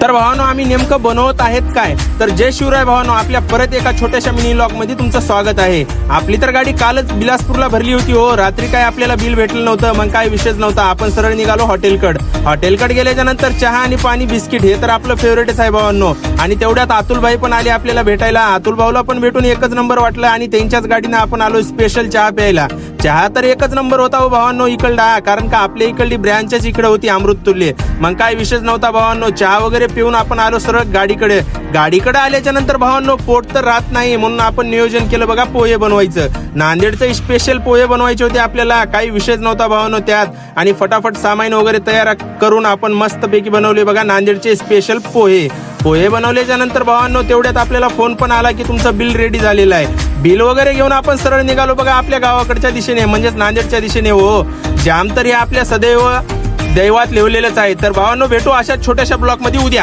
तर भावानो आम्ही नेमकं बनवत आहेत काय, तर जय शिवराय भावानो, आपल्या परत एका छोट्याशा मिनी व्लॉग मध्ये तुमचं स्वागत आहे. आपली तर गाडी कालच बिलासपूरला भरली होती हो. रात्री काय आपल्याला बिल भेटलं नव्हतं, मग काय विषयच नव्हता. आपण सरळ निघालो हॉटेलकडे गेल्याच्या नंतर चहा आणि पाणी बिस्किट हे तर आपलं फेवरेटच आहे भावांनो. आणि तेवढ्यात अतुल भाई पण आले आपल्याला भेटायला. अतुल भाऊला पण भेटून एकच नंबर वाटलं आणि त्यांच्याच गाडीने आपण आलो स्पेशल चहा प्यायला. चहा तर एकच नंबर होता हो भावांनो इकडला, कारण का आपल्या इकडली ब्रँचच इकडे होती अमृततुल्य. मग काय विषयच नव्हता भावांनो. चहा वगैरे पिऊन आपण आलो सरळ गाडीकडे आल्याच्या नंतर भावांनो पोट तर राहत नाही, म्हणून आपण नियोजन केलं बघा पोहे बनवायचं. नांदेडचे स्पेशल पोहे बनवायचे होते आपल्याला, काही विषयच नव्हता भावांनो त्यात. आणि फटाफट सामान वगैरे तयार करून आपण मस्तपैकी बनवले बघा नांदेडचे स्पेशल पोहे बनवल्याच्या नंतर भावांनो तेवढ्यात आपल्याला फोन पण आला की तुमचं बिल रेडी झालेलं आहे. बिल वगैरे घेऊन आपण सरळ निघालो बघा आपल्या गावाकडच्या दिशेने, म्हणजेच नांदेडच्या दिशेने. हो, जाम तर हे आपल्या सदैव दैवात लिहिलेलंच आहे. तर भावांनो भेटू अशा छोट्याशा ब्लॉक मध्ये उद्या.